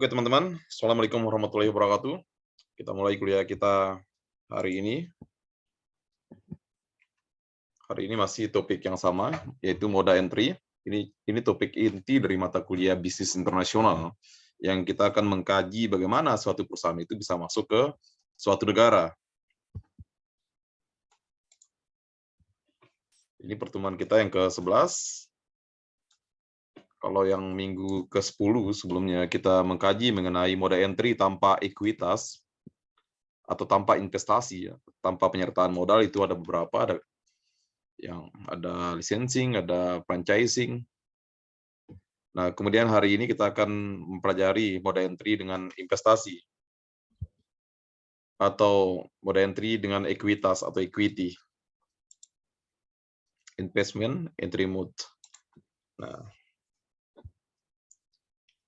Oke teman-teman, Assalamualaikum warahmatullahi wabarakatuh. Kita mulai kuliah kita hari ini. Hari ini masih topik yang sama, yaitu moda entry. Ini topik inti dari mata kuliah bisnis internasional, yang kita akan mengkaji bagaimana suatu perusahaan itu bisa masuk ke suatu negara. Ini pertemuan kita yang ke-11. Kalau yang minggu ke-10 sebelumnya kita mengkaji mengenai moda entry tanpa ekuitas atau tanpa investasi, ya, tanpa penyertaan modal, itu ada beberapa, ada licensing, ada franchising. Nah, kemudian hari ini kita akan mempelajari moda entry dengan investasi atau moda entry dengan ekuitas atau equity. Investment entry mode. Nah,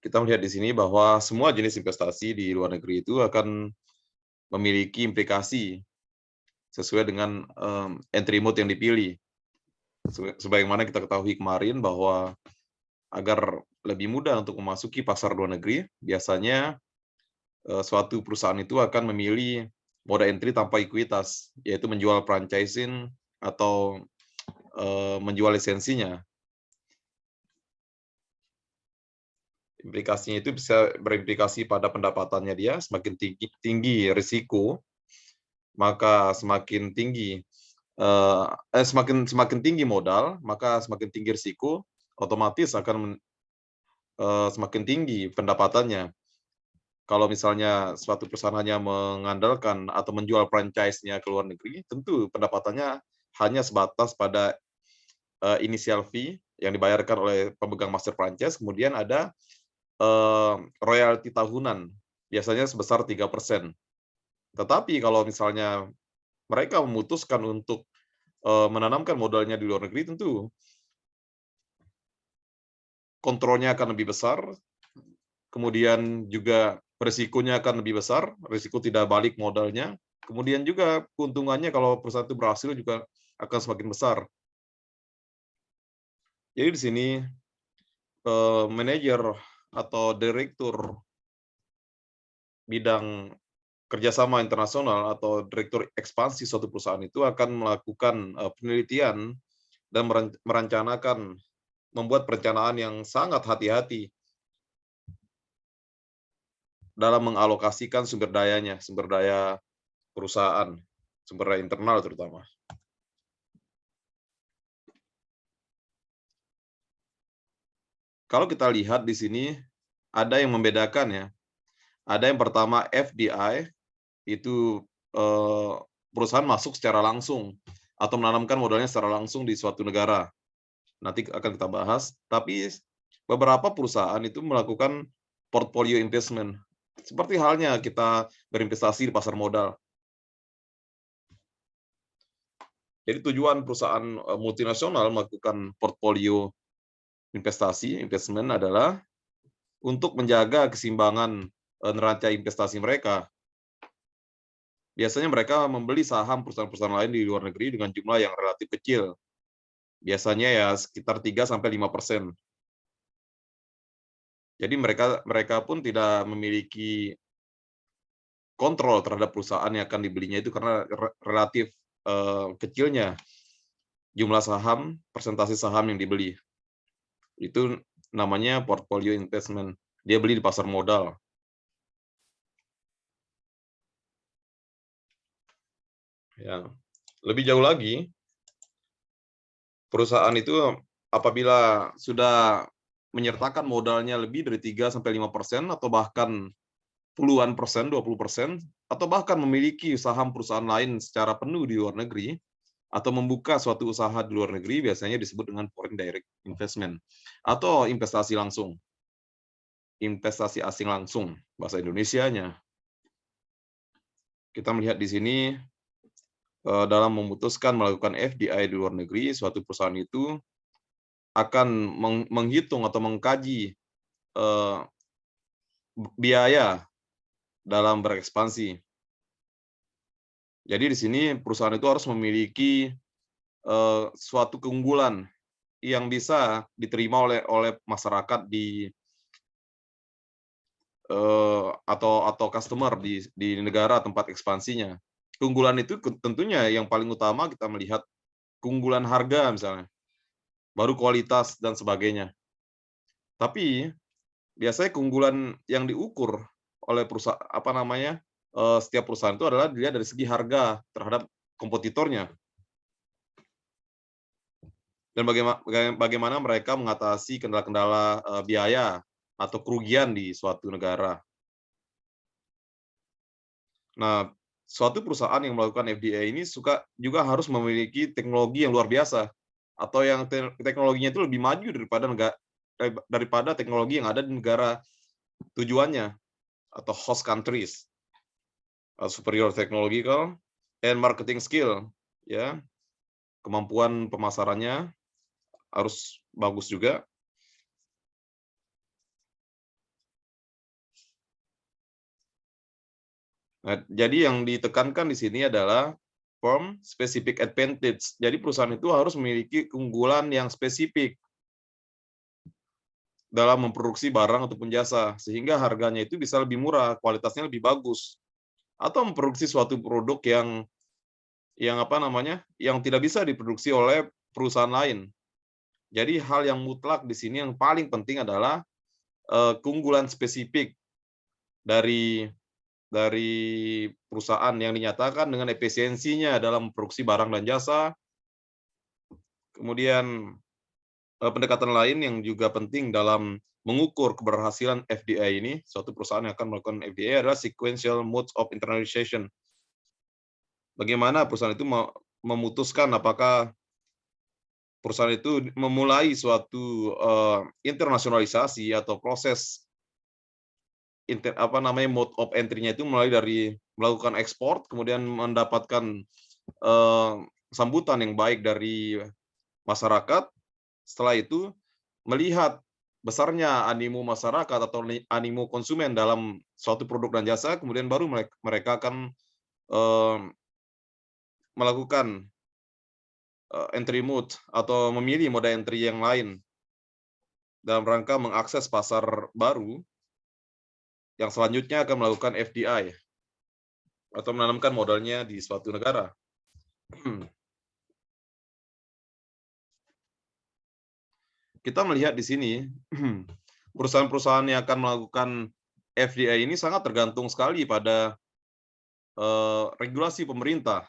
kita melihat di sini bahwa semua jenis investasi di luar negeri itu akan memiliki implikasi sesuai dengan entry mode yang dipilih. Sebagaimana kita ketahui kemarin bahwa agar lebih mudah untuk memasuki pasar luar negeri, biasanya suatu perusahaan itu akan memilih moda entry tanpa ekuitas, yaitu menjual franchising atau menjual lisensinya. Implikasinya itu bisa berimplikasi pada pendapatannya dia. Semakin tinggi risiko, maka semakin tinggi semakin tinggi modal, maka semakin tinggi risiko, otomatis akan semakin tinggi pendapatannya. Kalau misalnya suatu perusahaan hanya mengandalkan atau menjual franchise-nya ke luar negeri, tentu pendapatannya hanya sebatas pada initial fee yang dibayarkan oleh pemegang master franchise, kemudian ada royalti tahunan, biasanya sebesar 3%. Tetapi kalau misalnya mereka memutuskan untuk menanamkan modalnya di luar negeri, tentu kontrolnya akan lebih besar, kemudian juga risikonya akan lebih besar, risiko tidak balik modalnya, kemudian juga keuntungannya kalau perusahaan itu berhasil juga akan semakin besar. Jadi di sini manajer atau direktur bidang kerjasama internasional atau direktur ekspansi suatu perusahaan itu akan melakukan penelitian dan merencanakan, membuat perencanaan yang sangat hati-hati dalam mengalokasikan sumber dayanya, sumber daya perusahaan, sumber daya internal terutama. Kalau kita lihat di sini, ada yang membedakan ya. Ada yang pertama FDI, itu perusahaan masuk secara langsung atau menanamkan modalnya secara langsung di suatu negara. Nanti akan kita bahas. Tapi beberapa perusahaan itu melakukan portfolio investment. Seperti halnya kita berinvestasi di pasar modal. Jadi tujuan perusahaan multinasional melakukan portfolio investment adalah untuk menjaga keseimbangan neraca investasi mereka. Biasanya mereka membeli saham perusahaan-perusahaan lain di luar negeri dengan jumlah yang relatif kecil. Biasanya ya sekitar 3-5%. Jadi mereka pun tidak memiliki kontrol terhadap perusahaan yang akan dibelinya itu karena relatif kecilnya jumlah saham, persentase saham yang dibeli. Itu namanya portfolio investment. Dia beli di pasar modal. Ya. Lebih jauh lagi, perusahaan itu apabila sudah menyertakan modalnya lebih dari 3-5% atau bahkan puluhan persen, 20%, atau bahkan memiliki saham perusahaan lain secara penuh di luar negeri, atau membuka suatu usaha di luar negeri, biasanya disebut dengan foreign direct investment, atau investasi langsung. Investasi asing langsung, bahasa Indonesianya. Kita melihat di sini, dalam memutuskan melakukan FDI di luar negeri, suatu perusahaan itu akan menghitung atau mengkaji biaya dalam berekspansi. Jadi di sini perusahaan itu harus memiliki suatu keunggulan yang bisa diterima oleh masyarakat atau customer di negara tempat ekspansinya. Keunggulan itu tentunya yang paling utama kita melihat keunggulan harga misalnya, baru kualitas dan sebagainya. Tapi biasanya keunggulan yang diukur oleh setiap perusahaan itu adalah dilihat dari segi harga terhadap kompetitornya dan bagaimana mereka mengatasi kendala-kendala, biaya atau kerugian di suatu negara. Nah, suatu perusahaan yang melakukan FDI ini juga harus memiliki teknologi yang luar biasa atau yang teknologinya itu lebih maju daripada teknologi yang ada di negara tujuannya atau host countries. Superior technological and marketing skill, ya. Kemampuan pemasarannya harus bagus juga. Nah, jadi yang ditekankan di sini adalah firm specific advantage. Jadi perusahaan itu harus memiliki keunggulan yang spesifik dalam memproduksi barang ataupun jasa, sehingga harganya itu bisa lebih murah, kualitasnya lebih bagus, atau memproduksi suatu produk yang tidak bisa diproduksi oleh perusahaan lain. Jadi hal yang mutlak di sini yang paling penting adalah keunggulan spesifik dari perusahaan yang dinyatakan dengan efisiensinya dalam produksi barang dan jasa. Kemudian pendekatan lain yang juga penting dalam mengukur keberhasilan FDI ini, suatu perusahaan yang akan melakukan FDI adalah sequential modes of internationalization. Bagaimana perusahaan itu memutuskan apakah perusahaan itu memulai suatu internasionalisasi atau proses mode of entry-nya itu mulai dari melakukan ekspor, kemudian mendapatkan sambutan yang baik dari masyarakat. Setelah itu melihat besarnya animo masyarakat atau animo konsumen dalam suatu produk dan jasa, kemudian baru mereka akan melakukan entry mode atau memilih mode entry yang lain dalam rangka mengakses pasar baru yang selanjutnya akan melakukan FDI atau menanamkan modalnya di suatu negara. Kita melihat di sini perusahaan-perusahaan yang akan melakukan FDI ini sangat tergantung sekali pada regulasi pemerintah.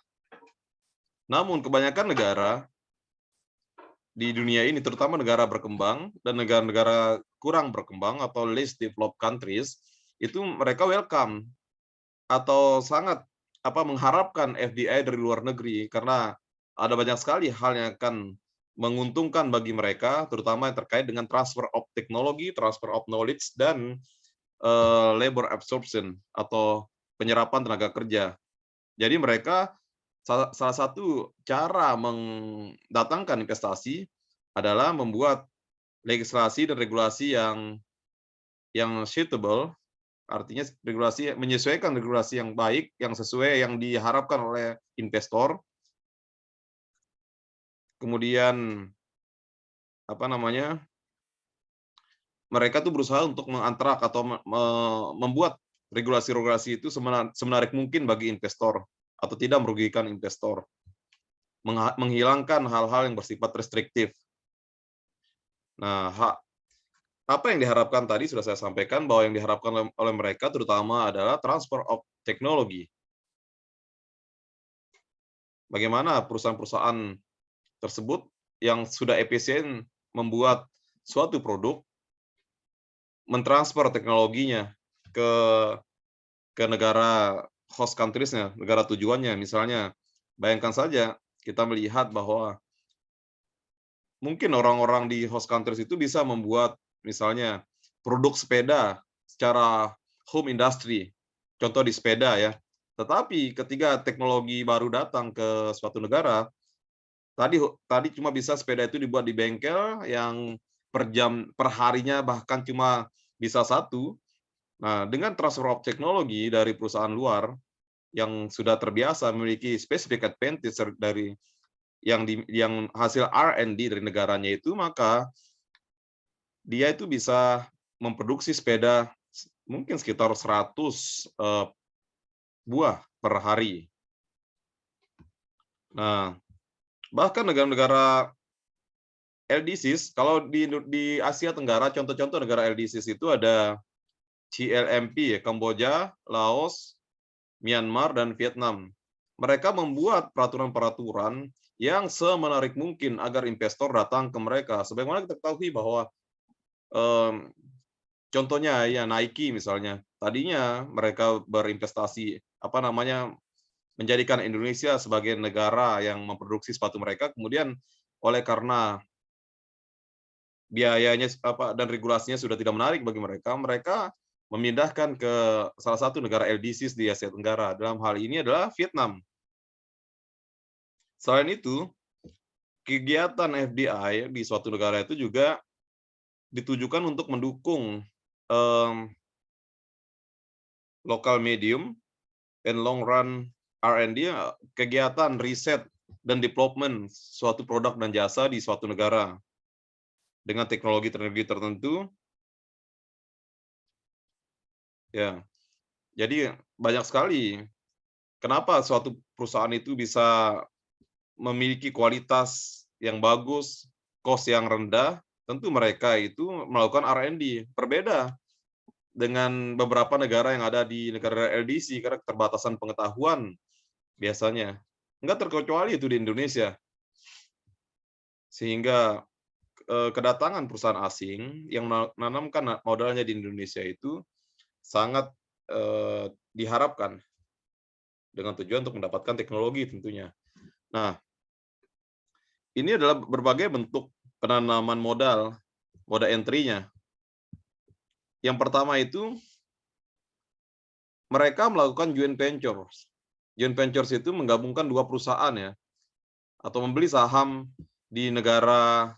Namun kebanyakan negara di dunia ini, terutama negara berkembang dan negara-negara kurang berkembang atau least developed countries, itu mereka welcome atau sangat mengharapkan FDI dari luar negeri karena ada banyak sekali hal yang akan menguntungkan bagi mereka, terutama yang terkait dengan transfer of teknologi, transfer of knowledge, dan labor absorption atau penyerapan tenaga kerja. Jadi mereka salah satu cara mendatangkan investasi adalah membuat legislasi dan regulasi yang suitable, artinya menyesuaikan regulasi yang baik, yang sesuai yang diharapkan oleh investor. Kemudian mereka tuh berusaha untuk mengantrak atau membuat regulasi-regulasi itu semenarik mungkin bagi investor atau tidak merugikan investor, menghilangkan hal-hal yang bersifat restriktif. Nah, apa yang diharapkan tadi sudah saya sampaikan, bahwa yang diharapkan oleh mereka terutama adalah transfer of teknologi. Bagaimana perusahaan-perusahaan tersebut yang sudah efisien membuat suatu produk, mentransfer teknologinya ke negara host countries-nya, negara tujuannya. Misalnya, bayangkan saja kita melihat bahwa mungkin orang-orang di host countries itu bisa membuat misalnya produk sepeda secara home industry, contoh di sepeda ya. Tetapi ketika teknologi baru datang ke suatu negara, tadi cuma bisa sepeda itu dibuat di bengkel yang per harinya bahkan cuma bisa satu. Nah, dengan transfer of teknologi dari perusahaan luar yang sudah terbiasa memiliki specific advantage dari yang hasil R&D dari negaranya itu, maka dia itu bisa memproduksi sepeda mungkin sekitar 100 buah per hari. Nah, bahkan negara-negara LDCs, kalau di Asia Tenggara, contoh-contoh negara LDCs itu ada CLMP ya, Kamboja, Laos, Myanmar, dan Vietnam. Mereka membuat peraturan-peraturan yang semenarik mungkin agar investor datang ke mereka. Sebagaimana kita ketahui bahwa contohnya ya Nike misalnya, tadinya mereka berinvestasi menjadikan Indonesia sebagai negara yang memproduksi sepatu mereka, kemudian oleh karena biayanya dan regulasinya sudah tidak menarik bagi mereka, mereka memindahkan ke salah satu negara LDCs di Asia Tenggara. Dalam hal ini adalah Vietnam. Selain itu, kegiatan FDI di suatu negara itu juga ditujukan untuk mendukung local medium and long run R&D, kegiatan riset dan development suatu produk dan jasa di suatu negara dengan teknologi tertentu. Ya, jadi banyak sekali kenapa suatu perusahaan itu bisa memiliki kualitas yang bagus, cost yang rendah. Tentu mereka itu melakukan R&D. Berbeda dengan beberapa negara yang ada di negara LDC karena keterbatasan pengetahuan biasanya. Enggak terkecuali itu di Indonesia. Sehingga kedatangan perusahaan asing yang menanamkan modalnya di Indonesia itu sangat diharapkan dengan tujuan untuk mendapatkan teknologi tentunya. Nah, ini adalah berbagai bentuk penanaman modal entry-nya. Yang pertama itu mereka melakukan joint ventures. Joint ventures itu menggabungkan dua perusahaan ya, atau membeli saham di negara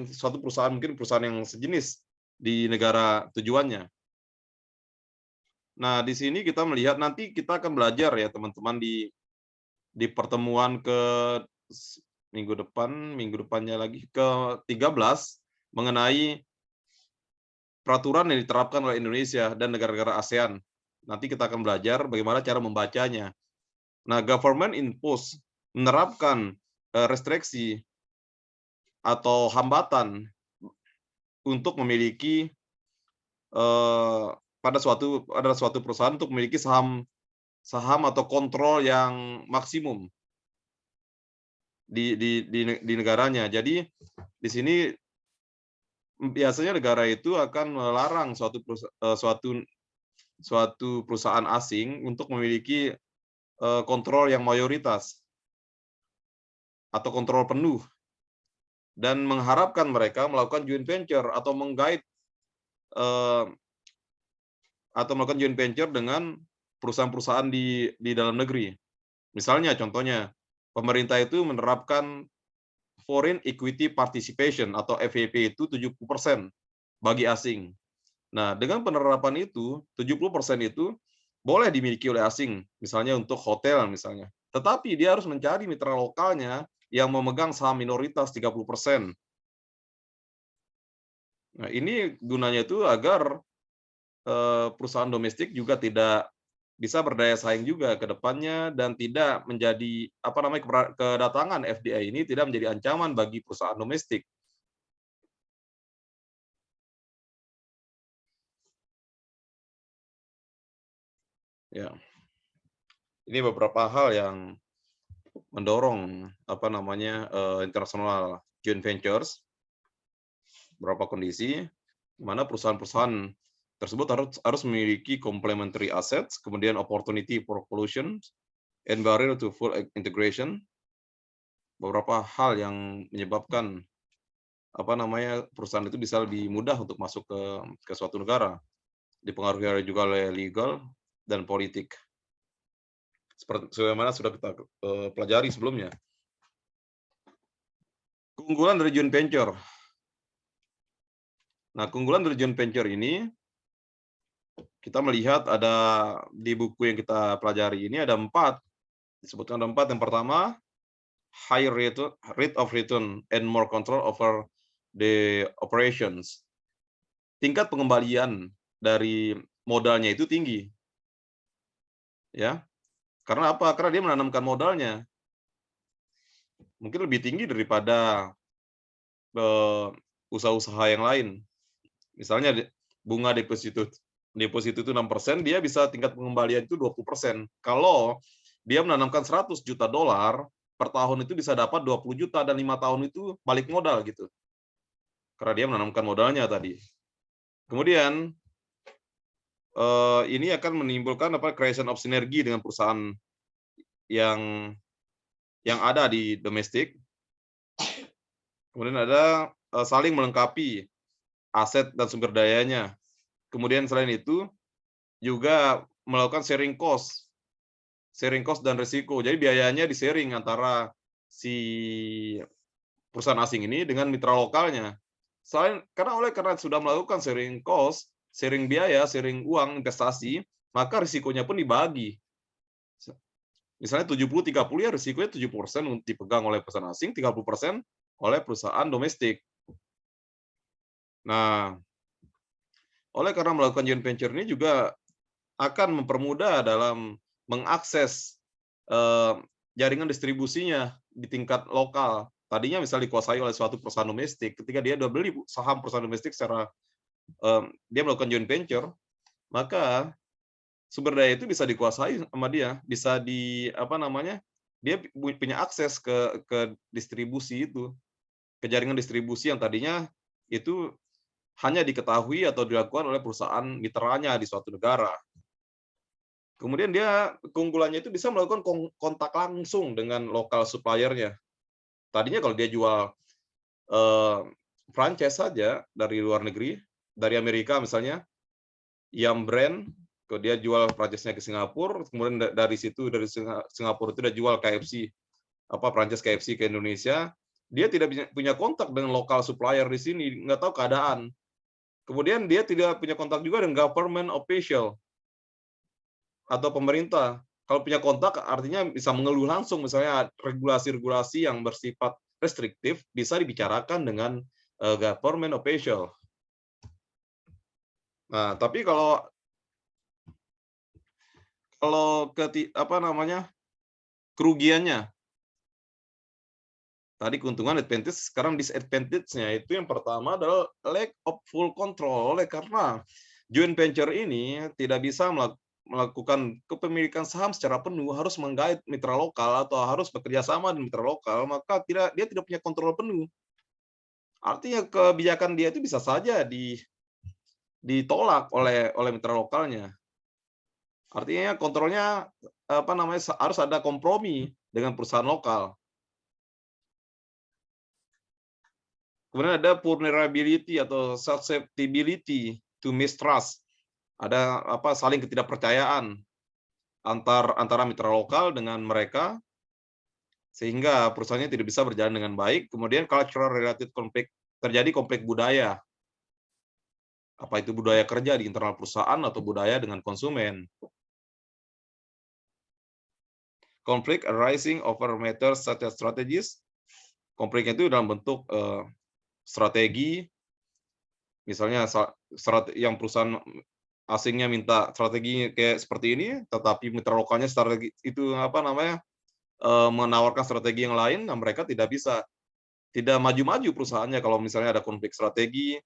suatu perusahaan mungkin perusahaan yang sejenis di negara tujuannya. Nah, di sini kita melihat nanti kita akan belajar ya teman-teman di pertemuan minggu depannya lagi ke-13 mengenai peraturan yang diterapkan oleh Indonesia dan negara-negara ASEAN. Nanti kita akan belajar bagaimana cara membacanya. Nah, government impose menerapkan restriksi atau hambatan untuk memiliki pada suatu perusahaan untuk memiliki saham atau kontrol yang maksimum di negaranya. Jadi di sini biasanya negara itu akan melarang suatu perusahaan asing untuk memiliki kontrol yang mayoritas atau kontrol penuh dan mengharapkan mereka melakukan joint venture atau melakukan joint venture dengan perusahaan-perusahaan di dalam negeri. Misalnya contohnya pemerintah itu menerapkan foreign equity participation atau FEP itu 70% bagi asing. Nah, dengan penerapan itu 70% itu boleh dimiliki oleh asing, misalnya untuk hotel misalnya. Tetapi dia harus mencari mitra lokalnya yang memegang saham minoritas 30%. Nah, ini gunanya itu agar perusahaan domestik juga tidak bisa berdaya saing juga ke depannya dan tidak menjadi kedatangan FDI ini tidak menjadi ancaman bagi perusahaan domestik. Ya. Ini beberapa hal yang mendorong international joint ventures, beberapa kondisi di mana perusahaan-perusahaan tersebut harus memiliki complementary assets, kemudian opportunity for pollution, and barrier to full integration. Beberapa hal yang menyebabkan perusahaan itu bisa lebih mudah untuk masuk ke suatu negara, dipengaruhi juga oleh legal dan politik. Seperti sebagaimana sudah kita pelajari sebelumnya. Keunggulan dari joint venture. Nah, keunggulan dari joint venture ini kita melihat ada di buku yang kita pelajari ini ada 4. Disebutkan ada 4. Yang pertama, high rate of return and more control over the operations. Tingkat pengembalian dari modalnya itu tinggi, ya. Karena apa? Karena dia menanamkan modalnya, mungkin lebih tinggi daripada, eee, usaha-usaha yang lain. Misalnya bunga deposito deposito itu 6%, dia bisa tingkat pengembalian itu 20%. Kalau dia menanamkan $100 juta, per tahun itu bisa dapat 20 juta dan 5 tahun itu balik modal gitu. Karena dia menanamkan modalnya tadi. Kemudian, ini akan menimbulkan creation of sinergi dengan perusahaan yang ada di domestik. Kemudian ada, saling melengkapi aset dan sumber dayanya. Kemudian selain itu, juga melakukan sharing cost dan risiko. Jadi biayanya di-sharing antara si perusahaan asing ini dengan mitra lokalnya. Karena sudah melakukan sharing cost, sharing biaya, sharing uang investasi, maka risikonya pun dibagi. Misalnya 70-30, ya risikonya 70% dipegang oleh perusahaan asing, 30% oleh perusahaan domestik. Nah, oleh karena melakukan joint venture ini juga akan mempermudah dalam mengakses, jaringan distribusinya di tingkat lokal. Tadinya misal dikuasai oleh suatu perusahaan domestik, ketika dia udah beli saham perusahaan domestik secara, dia melakukan joint venture, maka sumber daya itu bisa dikuasai sama dia, bisa dia punya akses ke distribusi itu, ke jaringan distribusi yang tadinya itu hanya diketahui atau dilakukan oleh perusahaan mitranya di suatu negara. Kemudian keunggulannya itu bisa melakukan kontak langsung dengan lokal supplier-nya. Tadinya kalau dia jual, eee, franchise saja dari luar negeri, dari Amerika misalnya, Yum Brand, kalau dia jual franchise-nya ke Singapura, kemudian dari situ, dari Singapura itu dia jual KFC, franchise KFC ke Indonesia, dia tidak punya kontak dengan lokal supplier di sini, nggak tahu keadaan. Kemudian dia tidak punya kontak juga dengan government official atau pemerintah. Kalau punya kontak artinya bisa mengeluh langsung, misalnya regulasi-regulasi yang bersifat restriktif bisa dibicarakan dengan, government official. Nah, tapi kalau kalau kerugiannya, tadi keuntungan, advantage, sekarang disadvantage-nya itu yang pertama adalah lack of full control. Oleh karena joint venture ini tidak bisa melakukan kepemilikan saham secara penuh, harus menggait mitra lokal atau harus bekerja sama dengan mitra lokal, maka dia tidak punya kontrol penuh. Artinya kebijakan dia itu bisa saja ditolak oleh mitra lokalnya. Artinya kontrolnya harus ada kompromi dengan perusahaan lokal. Kemudian ada vulnerability atau susceptibility to mistrust. Ada saling ketidakpercayaan antara mitra lokal dengan mereka, sehingga perusahaannya tidak bisa berjalan dengan baik. Kemudian cultural related conflict, terjadi konflik budaya. Apa itu budaya kerja di internal perusahaan atau budaya dengan konsumen. Conflict arising over matters such as strategies. Konfliknya itu dalam bentuk strategi, misalnya yang perusahaan asingnya minta strategi kayak seperti ini, tetapi mitra lokalnya strategi itu menawarkan strategi yang lain, nah mereka tidak maju-maju perusahaannya kalau misalnya ada konflik strategi.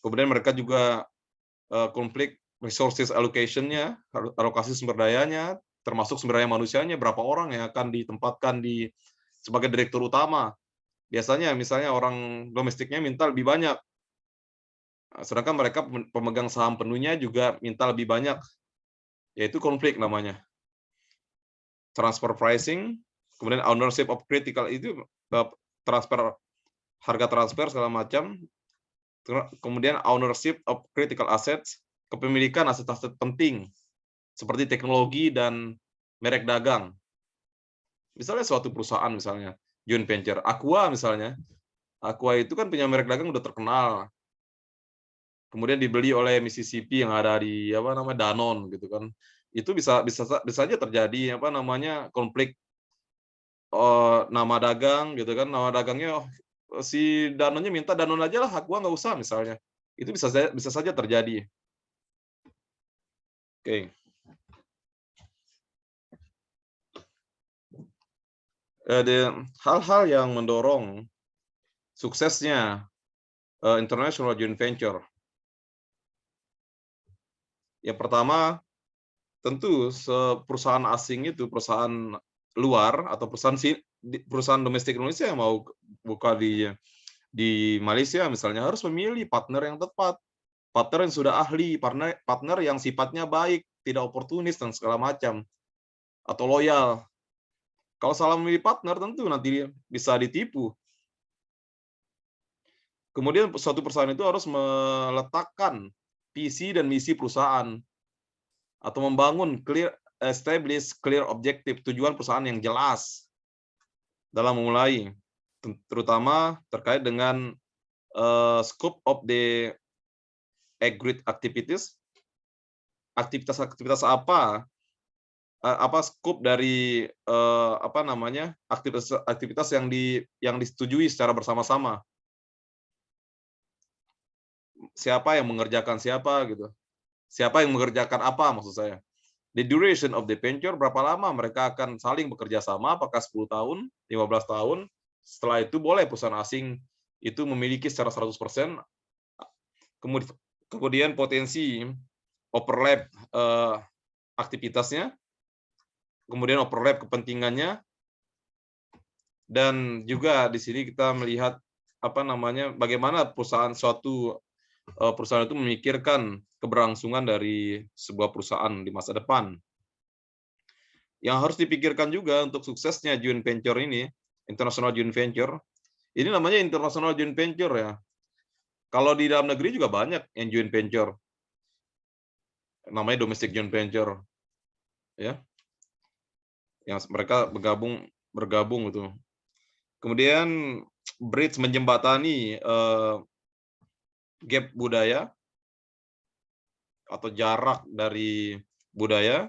Kemudian mereka juga konflik resources allocation-nya, alokasi sumber dayanya, termasuk sumber daya manusianya, berapa orang yang akan ditempatkan sebagai direktur utama. Biasanya misalnya orang domestiknya minta lebih banyak, sedangkan mereka pemegang saham penuhnya juga minta lebih banyak, yaitu konflik namanya. Transfer pricing, kemudian ownership of critical, itu harga transfer segala macam, kemudian ownership of critical assets, kepemilikan aset-aset penting, seperti teknologi dan merek dagang. Misalnya suatu perusahaan, misalnya joint venture, Aqua misalnya, Aqua itu kan punya merek dagang udah terkenal, kemudian dibeli oleh Mississippi yang ada di Danone gitu kan. Itu bisa saja terjadi konflik nama dagang gitu kan. Nama dagangnya si Danone-nya minta Danone aja lah, Aqua nggak usah misalnya. Itu bisa saja terjadi. Oke. Hal-hal yang mendorong suksesnya international joint venture. Yang pertama, tentu perusahaan asing itu, perusahaan luar atau perusahaan domestik Indonesia yang mau buka di Malaysia misalnya harus memilih partner yang tepat, partner yang sudah ahli, partner yang sifatnya baik, tidak oportunis dan segala macam, atau loyal. Kalau salah memilih partner tentu nanti bisa ditipu. Kemudian suatu perusahaan itu harus meletakkan visi dan misi perusahaan atau membangun establish clear objective, tujuan perusahaan yang jelas dalam memulai, terutama terkait dengan scope of the agreed activities, aktivitas apa scope dari aktivitas yang disetujui secara bersama-sama. Siapa yang mengerjakan siapa gitu. Siapa yang mengerjakan apa maksud saya. The duration of the venture, berapa lama mereka akan saling bekerja sama, apakah 10 tahun, 15 tahun. Setelah itu boleh perusahaan asing itu memiliki secara 100%. Kemudian potensi overlap aktivitasnya, kemudian overlap kepentingannya, dan juga di sini kita melihat bagaimana suatu perusahaan itu memikirkan keberlangsungan dari sebuah perusahaan di masa depan. Yang harus dipikirkan juga untuk suksesnya joint venture ini, international joint venture, ini namanya international joint venture ya. Kalau di dalam negeri juga banyak yang joint venture, namanya domestic joint venture, ya, yang mereka bergabung itu. Kemudian bridge, menjembatani gap budaya atau jarak dari budaya.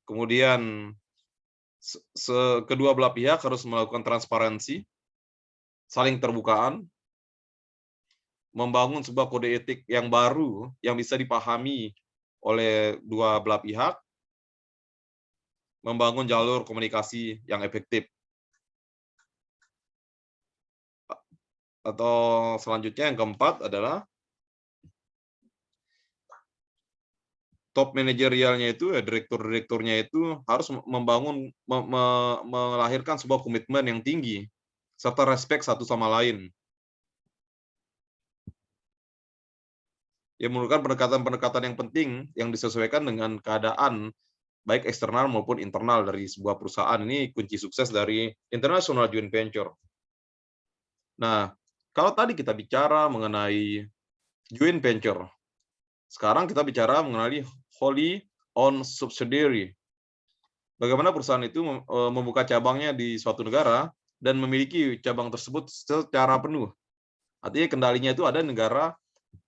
Kemudian kedua belah pihak harus melakukan transparansi, saling terbukaan, membangun sebuah kode etik yang baru yang bisa dipahami oleh dua belah pihak, membangun jalur komunikasi yang efektif. Atau selanjutnya yang keempat adalah top manajerialnya itu, direktur-direkturnya itu harus melahirkan sebuah komitmen yang tinggi serta respect satu sama lain. Yang memerlukan pendekatan-pendekatan yang penting yang disesuaikan dengan keadaan baik eksternal maupun internal dari sebuah perusahaan. Ini kunci sukses dari international joint venture. Nah, kalau tadi kita bicara mengenai joint venture, sekarang kita bicara mengenai wholly owned subsidiary. Bagaimana perusahaan itu membuka cabangnya di suatu negara dan memiliki cabang tersebut secara penuh. Artinya kendalinya itu ada negara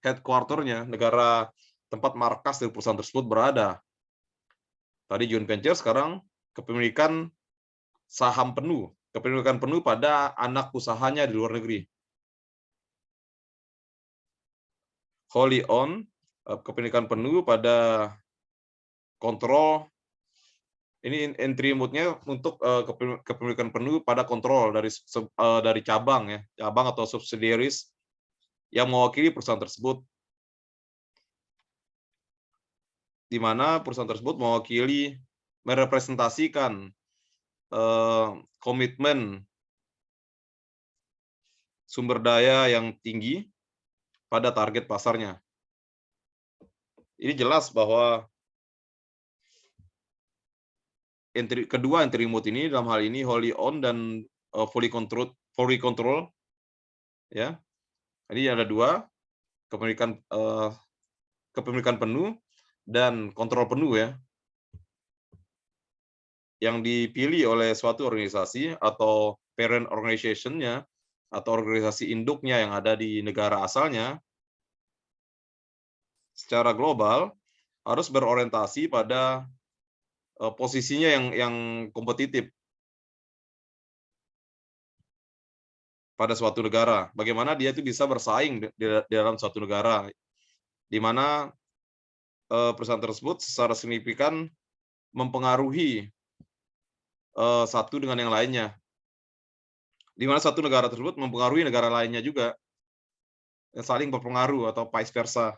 headquarter-nya, negara tempat markas dari perusahaan tersebut berada. Tadi joint venture, sekarang kepemilikan saham penuh, kepemilikan penuh pada anak usahanya di luar negeri. Wholly owned, kepemilikan penuh pada kontrol. Ini entry mode-nya untuk kepemilikan penuh pada kontrol dari cabang ya, cabang atau subsidiaries yang mewakili perusahaan tersebut, di mana perusahaan tersebut merepresentasikan komitmen sumber daya yang tinggi pada target pasarnya. Ini jelas bahwa kedua entry mode ini dalam hal ini wholly owned dan fully control, ya. Ini ada dua, kepemilikan penuh dan kontrol penuh ya, yang dipilih oleh suatu organisasi atau parent organization-nya atau organisasi induknya yang ada di negara asalnya secara global harus berorientasi pada posisinya yang kompetitif pada suatu negara. Bagaimana dia itu bisa bersaing di dalam suatu negara, di mana perusahaan tersebut secara signifikan mempengaruhi satu dengan yang lainnya, di mana satu negara tersebut mempengaruhi negara lainnya juga, saling berpengaruh atau vice versa.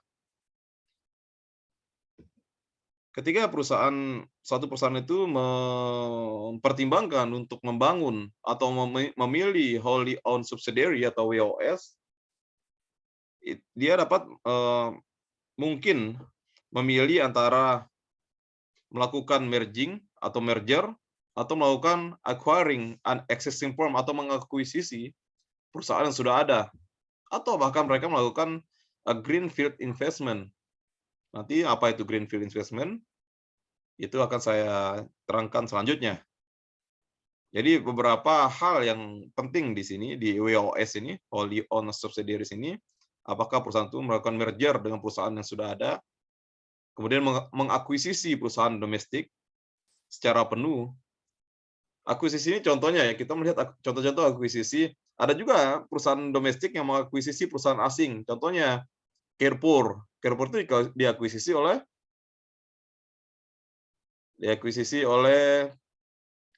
Ketika suatu perusahaan itu mempertimbangkan untuk membangun atau memilih wholly owned subsidiary atau WOS, dia dapat mungkin memilih antara melakukan merging atau merger, atau melakukan acquiring an existing firm atau mengakuisisi perusahaan yang sudah ada, atau bahkan mereka melakukan a greenfield investment. Nanti apa itu greenfield investment? Itu akan saya terangkan selanjutnya. Jadi beberapa hal yang penting di sini, di WOS ini, wholly owned subsidiaries ini, apakah perusahaan itu melakukan merger dengan perusahaan yang sudah ada, kemudian mengakuisisi perusahaan domestik secara penuh. Akuisisi ini contohnya ya, kita melihat contoh-contoh akuisisi, ada juga perusahaan domestik yang mengakuisisi perusahaan asing. Contohnya Carrefour. Carrefour itu diakuisisi oleh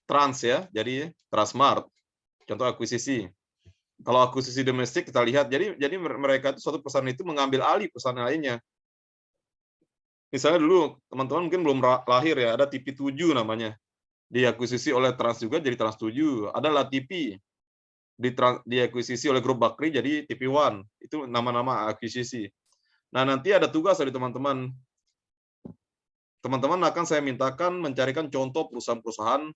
Trans ya, jadi Transmart. Contoh akuisisi. Kalau akuisisi domestik kita lihat, jadi mereka itu suatu perusahaan itu mengambil alih perusahaan lainnya. Misalnya dulu teman-teman mungkin belum lahir ya, ada TV7 namanya. Diakuisisi oleh Trans juga jadi Trans 7. Ada LaTV diakuisisi oleh grup Bakri jadi TV One. Itu nama-nama akuisisi. Nah, nanti ada tugas dari teman-teman. Teman-teman akan saya mintakan mencarikan contoh perusahaan-perusahaan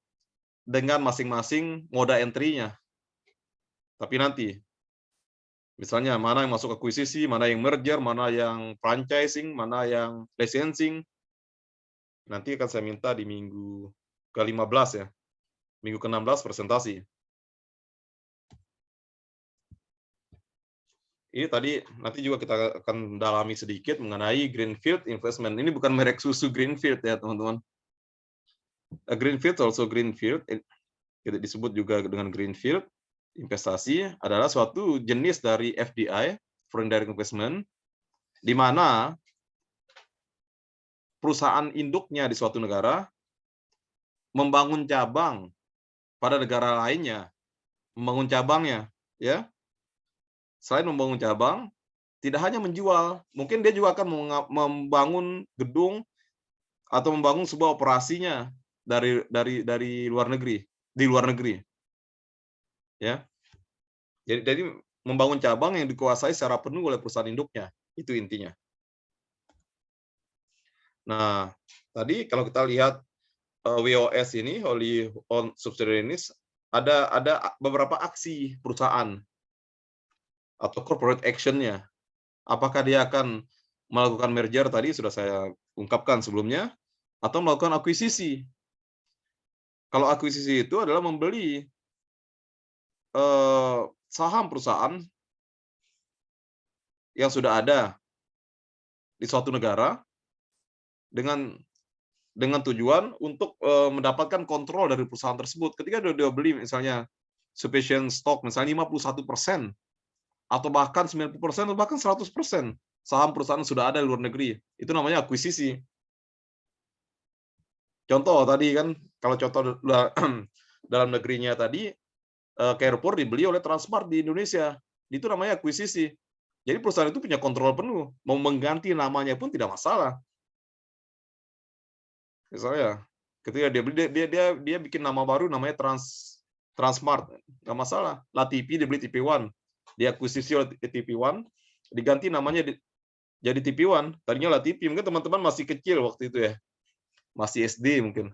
dengan masing-masing moda entry-nya. Tapi nanti, misalnya mana yang masuk akuisisi, mana yang merger, mana yang franchising, mana yang licensing. Nanti akan saya minta di minggu ke-15 ya. Minggu ke-16 presentasi. Ini tadi nanti juga kita akan dalami sedikit mengenai greenfield investment. Ini bukan merek susu Greenfield ya, teman-teman. Greenfield also greenfield, disebut juga dengan greenfield investasi adalah suatu jenis dari FDI, foreign direct investment, di mana perusahaan induknya di suatu negara membangun cabang pada negara lainnya, membangun cabangnya, ya. Selain membangun cabang, tidak hanya menjual, mungkin dia juga akan membangun gedung atau membangun sebuah operasinya dari luar negeri, di luar negeri. Ya. Jadi membangun cabang yang dikuasai secara penuh oleh perusahaan induknya, itu intinya. Nah, tadi kalau kita lihat WOS ini, wholly owned subsidiaries, ada beberapa aksi perusahaan atau corporate action-nya. Apakah dia akan melakukan merger tadi sudah saya ungkapkan sebelumnya, atau melakukan akuisisi. Kalau akuisisi itu adalah membeli saham perusahaan yang sudah ada di suatu negara dengan tujuan untuk mendapatkan kontrol dari perusahaan tersebut. Ketika dia beli misalnya sufficient stock, misalnya 51%, atau bahkan 90%, atau bahkan 100% saham perusahaan sudah ada di luar negeri. Itu namanya akuisisi. Contoh tadi kan, kalau contoh dalam negerinya tadi, Carrefour dibeli oleh Transmart di Indonesia. Itu namanya akuisisi. Jadi perusahaan itu punya kontrol penuh. Mau mengganti namanya pun tidak masalah. Misalnya, ketika dia beli, dia bikin nama baru namanya Transmart, nggak masalah. LaTV dibeli TV One, diakuisisi oleh TV One, diganti namanya jadi TV One. Tadinya LaTV, mungkin teman-teman masih kecil waktu itu ya, masih SD mungkin.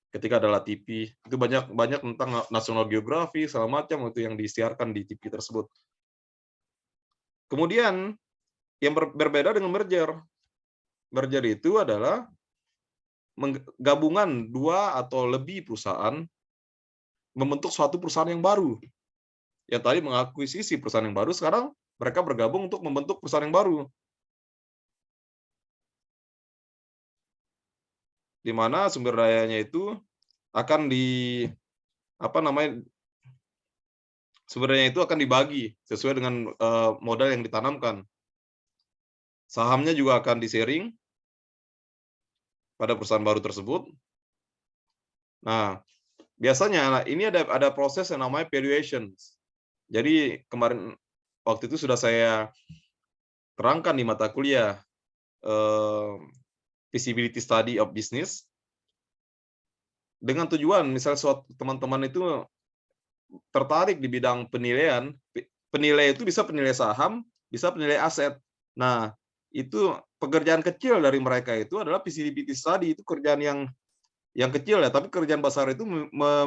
Ketika ada LaTV, itu banyak tentang National Geographic segala macam itu yang disiarkan di TV tersebut. Kemudian yang berbeda dengan merger. Merger itu adalah gabungan dua atau lebih perusahaan membentuk suatu perusahaan yang baru. Yang tadi mengakuisisi perusahaan yang baru, sekarang mereka bergabung untuk membentuk perusahaan yang baru. Di mana sumber dayanya itu akan sumber dayanya itu akan dibagi sesuai dengan modal yang ditanamkan. Sahamnya juga akan di-sharing, pada perusahaan baru tersebut. Nah, biasanya ini ada proses yang namanya valuation. Jadi kemarin waktu itu sudah saya terangkan di mata kuliah feasibility study of business dengan tujuan misal suatu teman-teman itu tertarik di bidang penilaian, penilai itu bisa penilai saham, bisa penilai aset. Nah, itu pekerjaan kecil dari mereka itu adalah feasibility study, itu kerjaan yang kecil ya, tapi kerjaan besar itu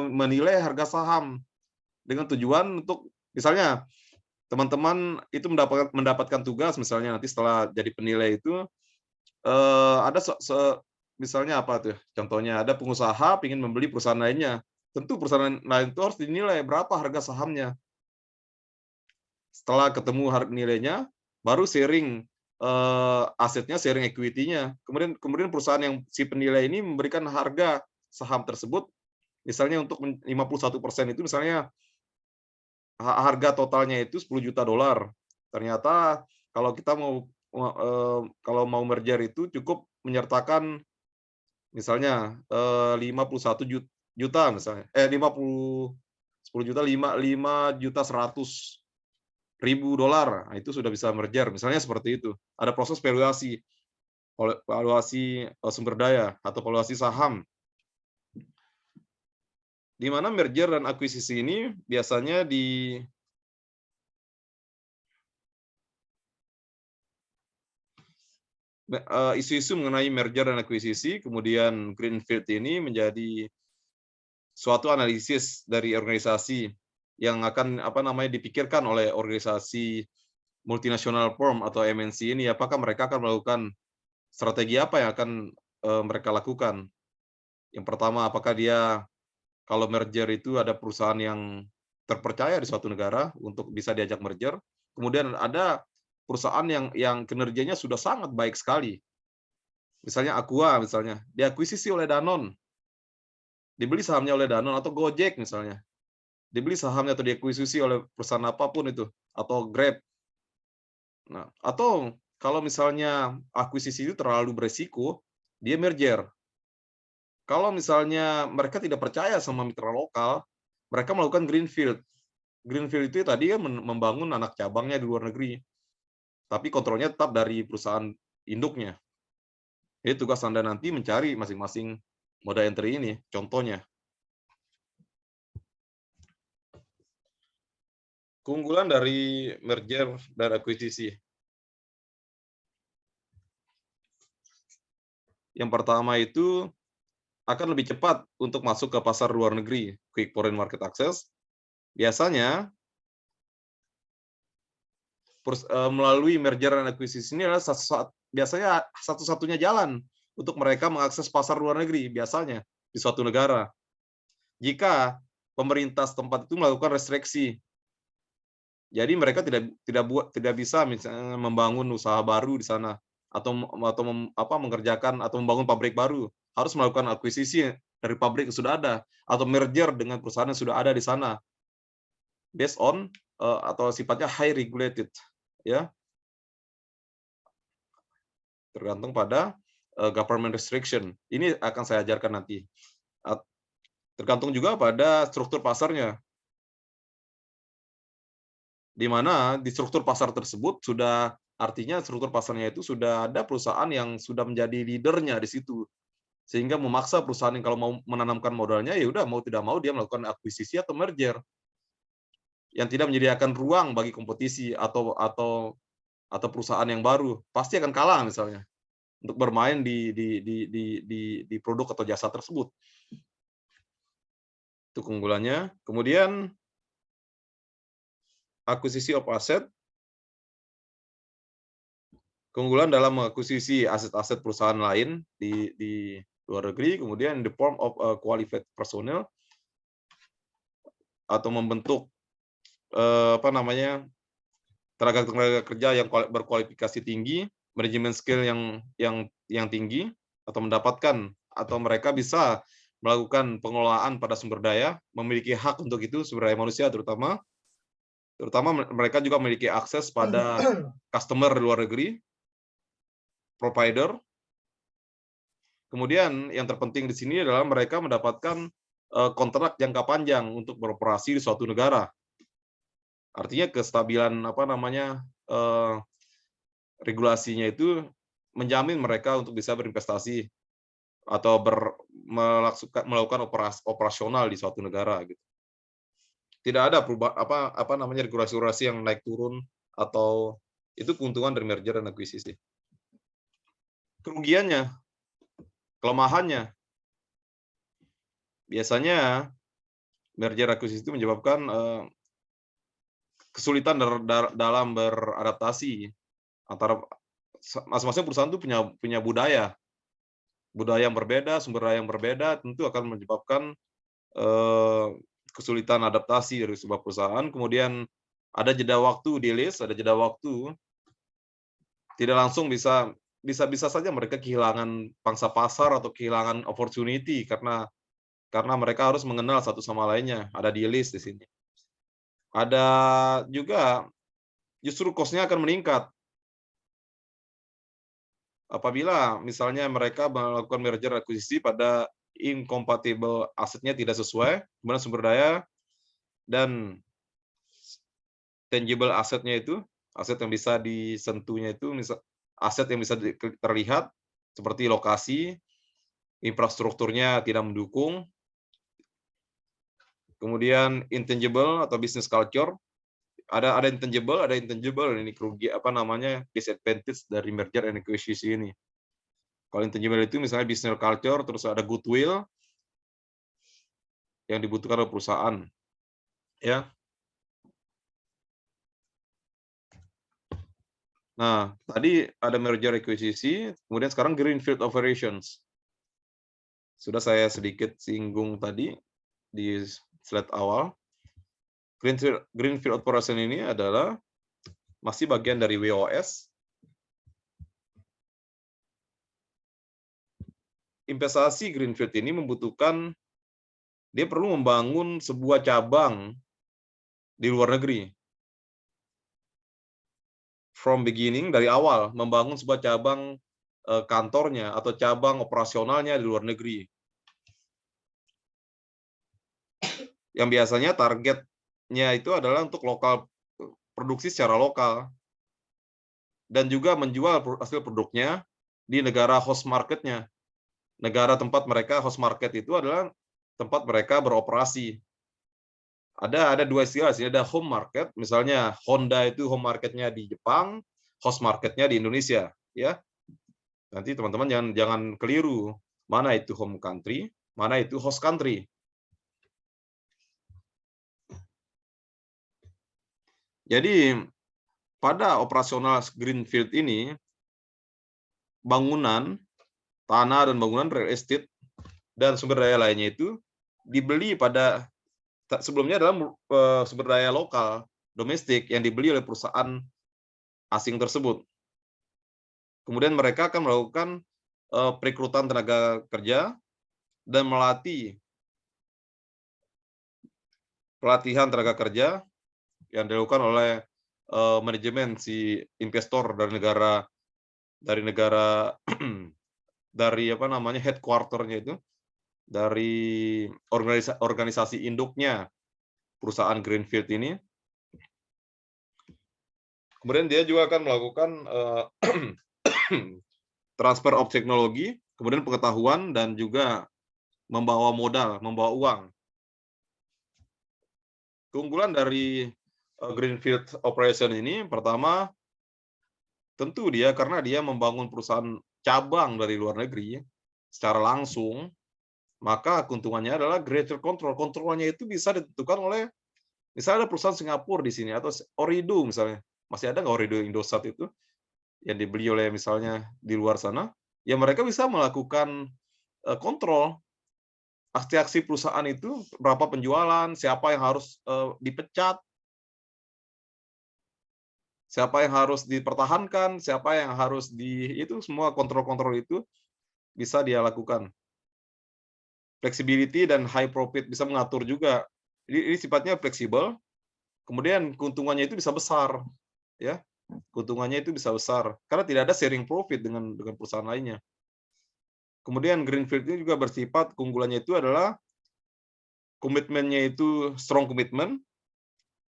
menilai harga saham dengan tujuan untuk misalnya teman-teman itu mendapatkan tugas misalnya nanti setelah jadi penilai itu ada misalnya apa tuh contohnya ada pengusaha ingin membeli perusahaan lainnya, tentu perusahaan lain itu harus dinilai berapa harga sahamnya. Setelah ketemu harga nilainya, baru sharing asetnya, sharing equity-nya. Kemudian perusahaan yang si penilai ini memberikan harga saham tersebut, misalnya untuk 51% itu misalnya harga totalnya itu $10 juta. Ternyata kalau kita kalau mau merger itu cukup menyertakan misalnya 51 juta misalnya, 10 juta, 5 juta 100.000 dolar. Nah, itu sudah bisa merger, misalnya seperti itu. Ada proses valuasi, sumber daya atau valuasi saham. Di mana merger dan akuisisi ini biasanya isu-isu mengenai merger dan akuisisi, kemudian greenfield ini menjadi suatu analisis dari organisasi yang akan dipikirkan oleh organisasi multinational firm atau MNC ini, apakah mereka akan melakukan strategi apa yang akan mereka lakukan. Yang pertama, apakah dia kalau merger itu ada perusahaan yang terpercaya di suatu negara untuk bisa diajak merger. Kemudian ada perusahaan yang kinerjanya sudah sangat baik sekali. Misalnya Aqua misalnya, diakuisisi oleh Danone. Dibeli sahamnya oleh Danone atau Gojek misalnya. Dibeli sahamnya atau diakuisisi oleh perusahaan apapun itu atau Grab. Nah, atau kalau misalnya akuisisi itu terlalu beresiko, dia merger. Kalau misalnya mereka tidak percaya sama mitra lokal, mereka melakukan greenfield. Greenfield itu tadi kan membangun anak cabangnya di luar negeri, tapi kontrolnya tetap dari perusahaan induknya. Jadi tugas Anda nanti mencari masing-masing moda entry ini, contohnya. Keunggulan dari merger dan akuisisi. Yang pertama itu akan lebih cepat untuk masuk ke pasar luar negeri, quick foreign market access. Biasanya melalui merger dan akuisisi ini adalah biasanya satu-satunya jalan untuk mereka mengakses pasar luar negeri biasanya di suatu negara. Jika pemerintah setempat itu melakukan restriksi, jadi mereka tidak bisa misalnya membangun usaha baru di sana atau mengerjakan atau membangun pabrik baru, harus melakukan akuisisi dari pabrik yang sudah ada atau merger dengan perusahaan yang sudah ada di sana based on atau sifatnya high regulated, ya, tergantung pada government restriction. Ini akan saya ajarkan nanti. Tergantung juga pada struktur pasarnya, di mana di struktur pasar tersebut sudah artinya struktur pasarnya itu sudah ada perusahaan yang sudah menjadi leadernya di situ, sehingga memaksa perusahaan yang kalau mau menanamkan modalnya ya udah mau tidak mau dia melakukan akuisisi atau merger yang tidak menyediakan ruang bagi kompetisi atau perusahaan yang baru, pasti akan kalah misalnya untuk bermain di produk atau jasa tersebut. Itu keunggulannya. Kemudian akuisisi of asset. Keunggulan dalam mengakuisisi aset-aset perusahaan lain di luar negeri, kemudian in the form of qualified personnel atau membentuk tenaga kerja yang berkualifikasi tinggi, manajemen skill yang tinggi, atau mendapatkan atau mereka bisa melakukan pengelolaan pada sumber daya, memiliki hak untuk itu, sumber daya manusia terutama mereka juga memiliki akses pada customer di luar negeri, provider, Kemudian yang terpenting di sini adalah mereka mendapatkan kontrak jangka panjang untuk beroperasi di suatu negara. Artinya kestabilan apa namanya regulasinya itu menjamin mereka untuk bisa berinvestasi atau melakukan operasional di suatu negara gitu. Tidak ada apa namanya regulasi-regulasi yang naik turun atau itu keuntungan dari merger dan akuisisi. Kerugiannya, kelemahannya, biasanya merger akuisisi itu menyebabkan kesulitan dalam beradaptasi antara masing-masing perusahaan itu punya budaya yang berbeda, sumber daya yang berbeda, tentu akan menyebabkan kesulitan adaptasi dari sebuah perusahaan. Kemudian ada jeda waktu di-list, ada jeda waktu, tidak langsung bisa saja mereka kehilangan pangsa pasar atau kehilangan opportunity karena mereka harus mengenal satu sama lainnya. Ada di-list di sini. Ada juga justru cost-nya akan meningkat. Apabila misalnya mereka melakukan merger akuisisi pada incompatible asetnya tidak sesuai, kemudian sumber daya dan tangible asetnya itu, aset yang bisa disentuhnya itu, aset yang bisa terlihat seperti lokasi, infrastrukturnya tidak mendukung, kemudian intangible atau business culture, ada intangible, ini kerugian apa namanya disadvantage dari merger and acquisition ini. Kalau intangible itu misalnya business culture, terus ada goodwill yang dibutuhkan oleh perusahaan, ya. Nah, tadi ada merger acquisition, kemudian sekarang greenfield operations. Sudah saya sedikit singgung tadi di slide awal. Greenfield operation ini adalah masih bagian dari WOS. Investasi greenfield ini membutuhkan dia perlu membangun sebuah cabang di luar negeri. From beginning, dari awal membangun sebuah cabang kantornya atau cabang operasionalnya di luar negeri. Yang biasanya targetnya itu adalah untuk lokal, produksi secara lokal, dan juga menjual hasil produknya di negara host marketnya. Negara tempat mereka host market itu adalah tempat mereka beroperasi. Ada dua istilah sih, ada home market, misalnya Honda itu home marketnya di Jepang, host marketnya di Indonesia, ya. Nanti teman-teman jangan keliru, mana itu home country, mana itu host country. Jadi pada operasional greenfield ini, bangunan, tanah dan bangunan real estate dan sumber daya lainnya itu dibeli pada sebelumnya adalah sumber daya lokal, domestik yang dibeli oleh perusahaan asing tersebut. Kemudian mereka akan melakukan perekrutan tenaga kerja dan pelatihan tenaga kerja yang dilakukan oleh manajemen si investor dari negara dari apa namanya headquarter-nya itu, dari organisasi induknya perusahaan greenfield ini. Kemudian dia juga akan melakukan transfer of teknologi, kemudian pengetahuan, dan juga membawa modal, membawa uang. Keunggulan dari greenfield operation ini, pertama, tentu karena dia membangun perusahaan cabang dari luar negeri secara langsung, maka keuntungannya adalah greater control. Kontrolnya itu bisa ditentukan oleh, misalnya ada perusahaan Singapura di sini, atau Orido misalnya. Masih ada nggak Orido Indosat itu? Yang dibeli oleh misalnya di luar sana, ya mereka bisa melakukan kontrol aksi-aksi perusahaan itu, berapa penjualan, siapa yang harus dipecat, siapa yang harus dipertahankan, siapa yang harus itu semua kontrol-kontrol itu bisa dia lakukan. Flexibility dan high profit, bisa mengatur juga. Ini sifatnya fleksibel, kemudian keuntungannya itu bisa besar, ya. Keuntungannya itu bisa besar karena tidak ada sharing profit dengan perusahaan lainnya. Kemudian greenfield ini juga bersifat keunggulannya itu adalah komitmennya itu strong commitment,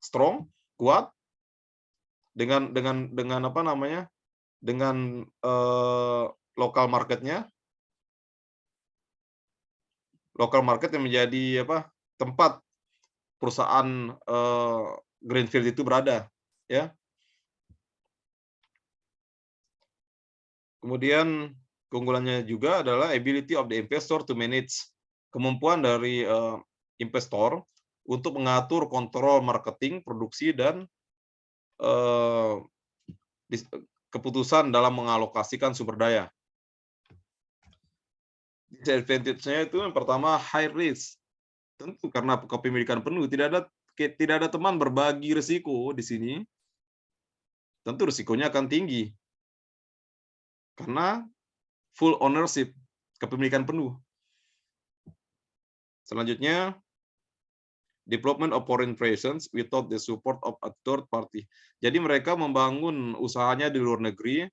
strong, kuat dengan apa namanya, dengan, lokal market-nya, lokal market yang menjadi apa, tempat perusahaan, greenfield itu berada, ya. Kemudian keunggulannya juga adalah ability of the investor to manage, kemampuan dari, investor untuk mengatur kontrol marketing, produksi, dan, eee, keputusan dalam mengalokasikan sumber daya. Disadvantage-nya itu yang pertama high risk. Tentu karena kepemilikan penuh, tidak ada teman berbagi risiko di sini, tentu risikonya akan tinggi, karena full ownership, kepemilikan penuh. Selanjutnya, development of foreign presence without the support of a third party. Jadi mereka membangun usahanya di luar negeri.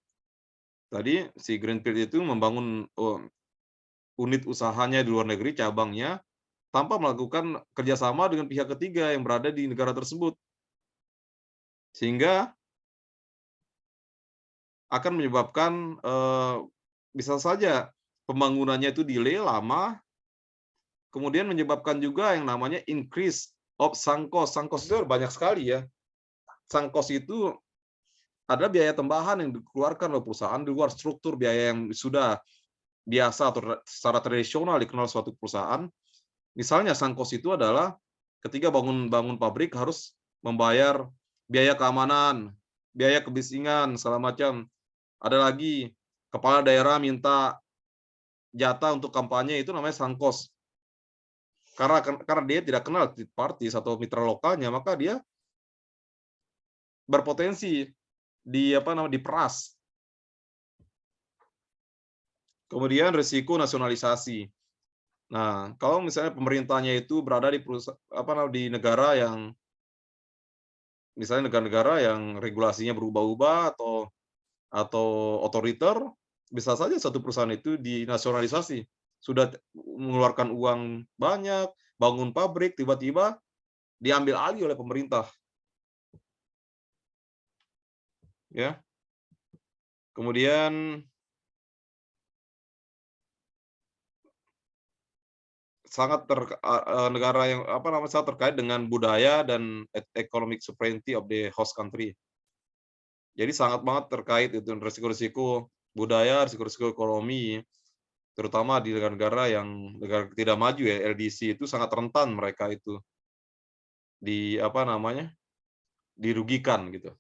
Tadi si Greenfield itu membangun unit usahanya di luar negeri, cabangnya, tanpa melakukan kerjasama dengan pihak ketiga yang berada di negara tersebut. Sehingga akan menyebabkan, bisa saja pembangunannya itu delay lama, kemudian menyebabkan juga yang namanya increase of sunk cost. Sunk cost itu banyak sekali ya. Sunk cost itu ada biaya tambahan yang dikeluarkan oleh perusahaan di luar struktur biaya yang sudah biasa atau secara tradisional dikenal suatu perusahaan. Misalnya sunk cost itu adalah ketika bangun pabrik harus membayar biaya keamanan, biaya kebisingan, segala macam. Ada lagi kepala daerah minta jatah untuk kampanye, itu namanya sunk cost. Karena dia tidak kenal third parties atau mitra lokalnya, maka dia berpotensi diperas. Kemudian risiko nasionalisasi. Nah, kalau misalnya pemerintahnya itu berada di negara yang misalnya negara-negara yang regulasinya berubah-ubah atau otoriter, bisa saja satu perusahaan itu dinasionalisasi. Sudah mengeluarkan uang banyak, bangun pabrik, tiba-tiba diambil alih oleh pemerintah. Ya. Kemudian negara yang sangat terkait dengan budaya dan economic sovereignty of the host country. Jadi sangat banget terkait itu risiko-risiko budaya, risiko-risiko ekonomi, terutama di negara-negara yang negara tidak maju ya, LDC itu sangat rentan mereka itu dirugikan gitu.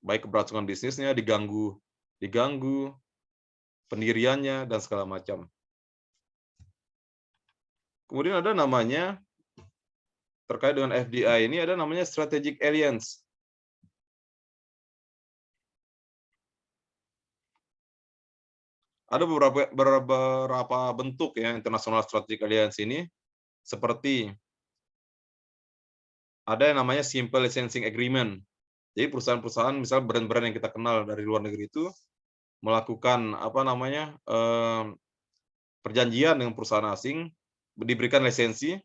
Baik keberlangsungan bisnisnya diganggu, pendiriannya dan segala macam. Kemudian ada namanya terkait dengan FDI ini ada namanya strategic alliance. Ada beberapa bentuk ya international strategic alliance ini, seperti ada yang namanya simple licensing agreement. Jadi perusahaan-perusahaan misal brand-brand yang kita kenal dari luar negeri itu melakukan perjanjian dengan perusahaan asing, diberikan lisensi,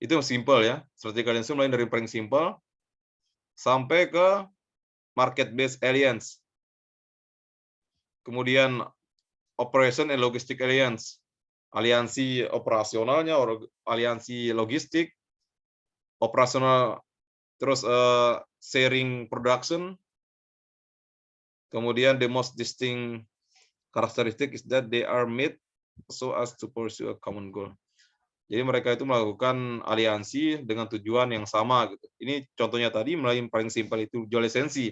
itu yang simple ya. Strategic alliance mulai dari paling simple sampai ke market based alliance. Kemudian operation and logistic alliance, aliansi operasionalnya, aliansi logistik, operasional, terus sharing production. Kemudian the most distinct characteristic is that they are made so as to pursue a common goal. Jadi mereka itu melakukan aliansi dengan tujuan yang sama gitu. Ini contohnya tadi mulai paling simpel itu jual lisensi,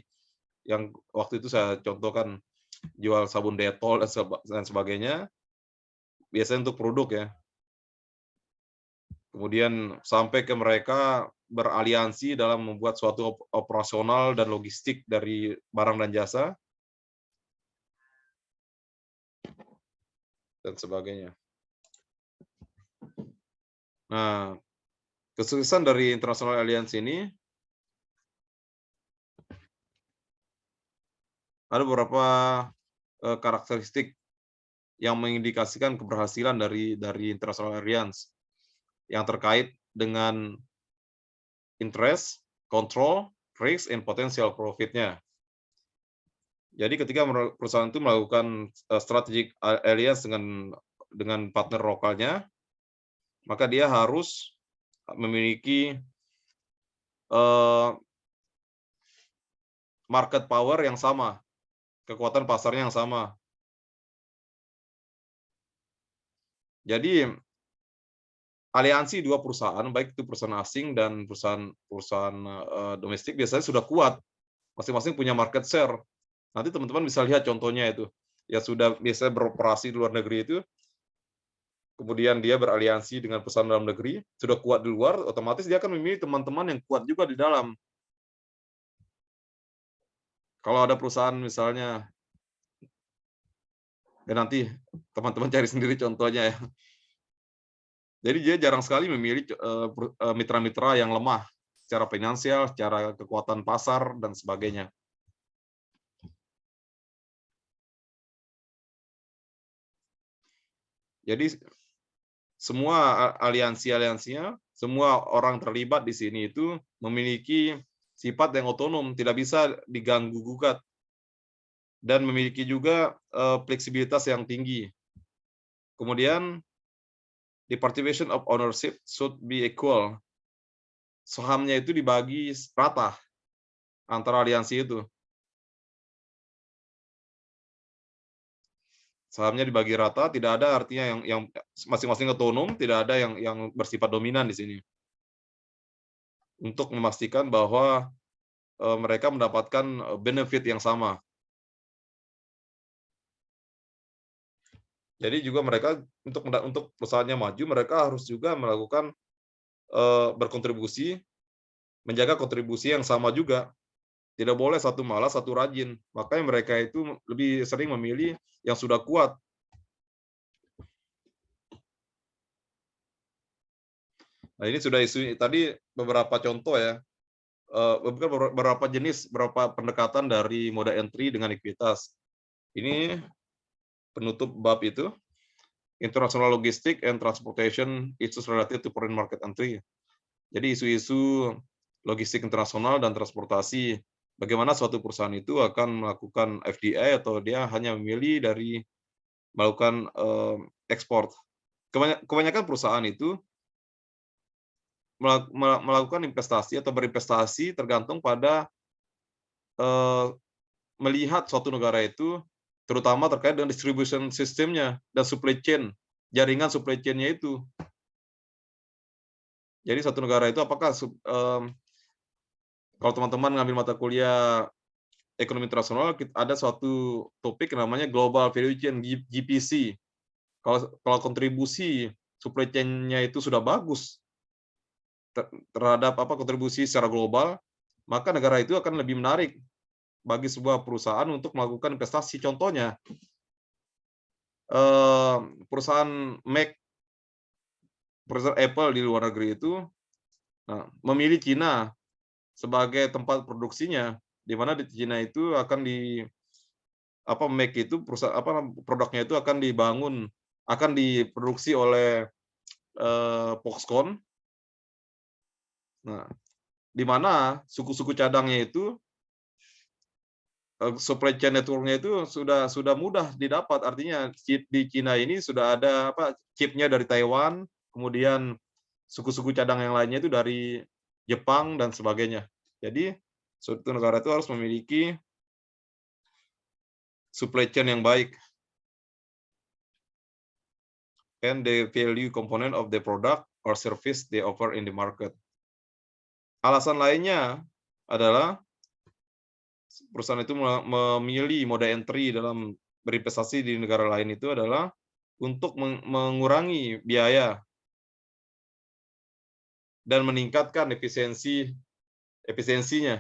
yang waktu itu saya contohkan jual sabun Dettol dan sebagainya, biasanya untuk produk ya. Kemudian sampai ke mereka beraliansi dalam membuat suatu operasional dan logistik dari barang dan jasa, dan sebagainya. Nah, kesuksesan dari International Alliance ini ada beberapa karakteristik yang mengindikasikan keberhasilan dari international alliance yang terkait dengan interest, control, risk, and potential profit-nya. Jadi ketika perusahaan itu melakukan strategic alliance dengan partner lokalnya, maka dia harus memiliki market power yang sama, kekuatan pasarnya yang sama. Jadi aliansi dua perusahaan, baik itu perusahaan asing dan perusahaan domestik biasanya sudah kuat, masing-masing punya market share. Nanti teman-teman bisa lihat contohnya itu, ya sudah biasanya beroperasi di luar negeri itu, kemudian dia beraliansi dengan perusahaan dalam negeri, sudah kuat di luar, otomatis dia akan memilih teman-teman yang kuat juga di dalam. Kalau ada perusahaan misalnya, ya nanti teman-teman cari sendiri contohnya ya. Jadi dia jarang sekali memilih mitra-mitra yang lemah secara finansial, secara kekuatan pasar, dan sebagainya. Jadi semua aliansi-aliansinya, semua orang terlibat di sini itu memiliki sifat yang otonom, tidak bisa diganggu-gugat, dan memiliki juga fleksibilitas yang tinggi. Kemudian, the participation of ownership should be equal. Sahamnya itu dibagi rata antara aliansi itu. Sahamnya dibagi rata, tidak ada artinya yang masing-masing otonom, tidak ada yang bersifat dominan di sini. Untuk memastikan bahwa mereka mendapatkan benefit yang sama. Jadi juga mereka untuk perusahaannya maju, mereka harus juga melakukan berkontribusi, menjaga kontribusi yang sama juga. Tidak boleh satu malas, satu rajin. Makanya mereka itu lebih sering memilih yang sudah kuat. Nah, ini sudah isu tadi beberapa contoh ya. Beberapa jenis, beberapa pendekatan dari moda entry dengan likuiditas. Ini penutup bab itu. International logistic and transportation issues related to foreign market entry. Jadi isu-isu logistik internasional dan transportasi, bagaimana suatu perusahaan itu akan melakukan FDI atau dia hanya memilih dari melakukan ekspor. Kebanyakan perusahaan itu melakukan investasi atau berinvestasi tergantung pada melihat suatu negara itu, terutama terkait dengan distribution system-nya dan supply chain, jaringan supply chain-nya itu. Jadi satu negara itu apakah kalau teman-teman ngambil mata kuliah ekonomi internasional, ada suatu topik namanya Global Value Chain, GPC. Kalau kontribusi supply chain-nya itu sudah bagus terhadap kontribusi secara global, maka negara itu akan lebih menarik bagi sebuah perusahaan untuk melakukan investasi. Contohnya, perusahaan perusahaan Apple di luar negeri itu memilih Cina sebagai tempat produksinya, di mana di Cina itu akan produknya itu akan dibangun, akan diproduksi oleh Foxconn. Nah, di mana suku-suku cadangnya itu supply chain network-nya itu sudah mudah didapat. Artinya chip di Cina ini sudah ada chipnya dari Taiwan, kemudian suku-suku cadang yang lainnya itu dari Jepang dan sebagainya. Jadi suatu negara itu harus memiliki supply chain yang baik. And the value component of the product or service they offer in the market. Alasan lainnya adalah perusahaan itu memilih mode entry dalam berinvestasi di negara lain itu adalah untuk mengurangi biaya dan meningkatkan efisiensinya.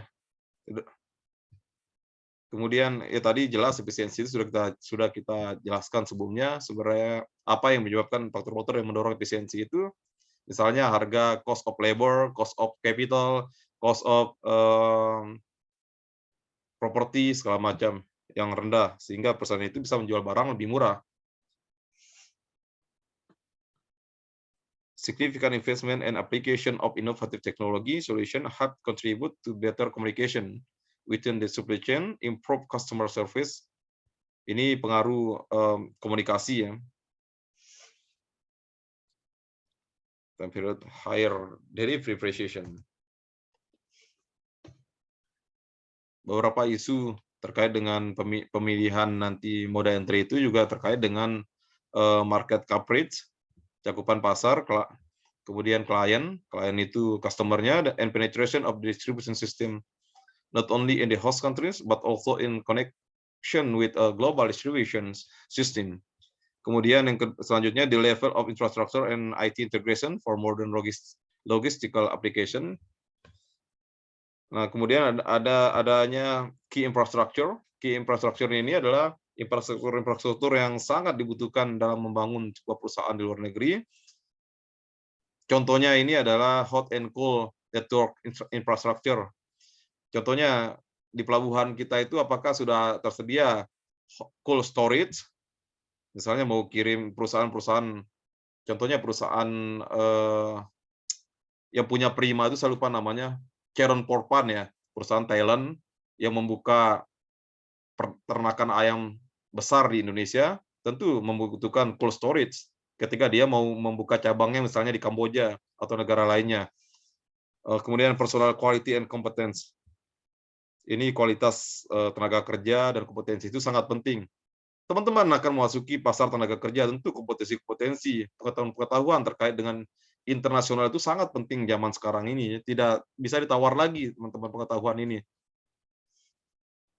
Kemudian ya tadi jelas efisiensi itu sudah kita jelaskan sebelumnya, sebenarnya apa yang menyebabkan faktor-faktor yang mendorong efisiensi itu, misalnya harga cost of labor, cost of capital, cost of properti segala macam yang rendah, sehingga perusahaan itu bisa menjual barang lebih murah. significant investment and application of innovative technology solution help contribute to better communication within the supply chain, improve customer service. Ini pengaruh komunikasi ya. Period higher delivery precision. Beberapa isu terkait dengan pemilihan nanti moda entry itu juga terkait dengan market coverage, cakupan pasar, kemudian klien itu customer-nya, and penetration of the distribution system, not only in the host countries, but also in connection with a global distribution system. Kemudian yang selanjutnya, the level of infrastructure and IT integration for modern logistical application. Nah, kemudian adanya key infrastructure. Key infrastructure ini adalah infrastruktur yang sangat dibutuhkan dalam membangun sebuah perusahaan di luar negeri. Contohnya ini adalah hot and cold network infrastructure. Contohnya di pelabuhan kita itu apakah sudah tersedia cold storage? Misalnya mau kirim perusahaan-perusahaan, contohnya perusahaan yang punya Prima itu saya lupa namanya, Charon Porpan ya, perusahaan Thailand yang membuka peternakan ayam besar di Indonesia, tentu membutuhkan cold storage ketika dia mau membuka cabangnya misalnya di Kamboja atau negara lainnya. Kemudian personal quality and competence. Ini kualitas tenaga kerja dan kompetensi itu sangat penting. Teman-teman akan memasuki pasar tenaga kerja, tentu kompetensi-kompetensi, pengetahuan terkait dengan internasional itu sangat penting zaman sekarang ini. Tidak bisa ditawar lagi teman-teman pengetahuan ini.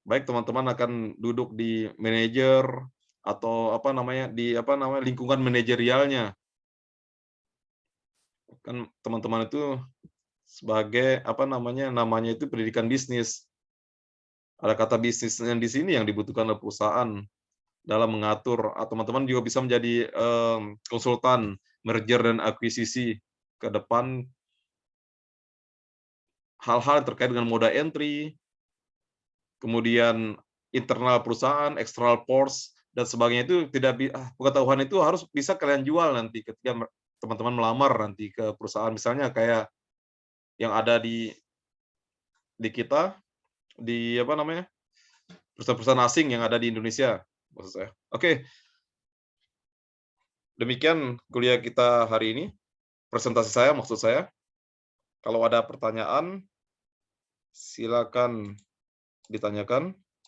Baik teman-teman akan duduk di manajer atau lingkungan manajerialnya. Kan teman-teman itu sebagai namanya itu pendidikan bisnis. Ada kata bisnis yang di sini yang dibutuhkan oleh perusahaan dalam mengatur, atau teman-teman juga bisa menjadi konsultan merger dan akuisisi ke depan, hal-hal terkait dengan moda entry, kemudian internal perusahaan, external force, dan sebagainya itu pengetahuan itu harus bisa kalian jual nanti ketika teman-teman melamar nanti ke perusahaan, misalnya kayak yang ada di kita, di perusahaan-perusahaan asing yang ada di Indonesia. Maksud saya. Oke. Demikian kuliah kita hari ini. Presentasi saya, maksud saya. Kalau ada pertanyaan, silakan ditanyakan.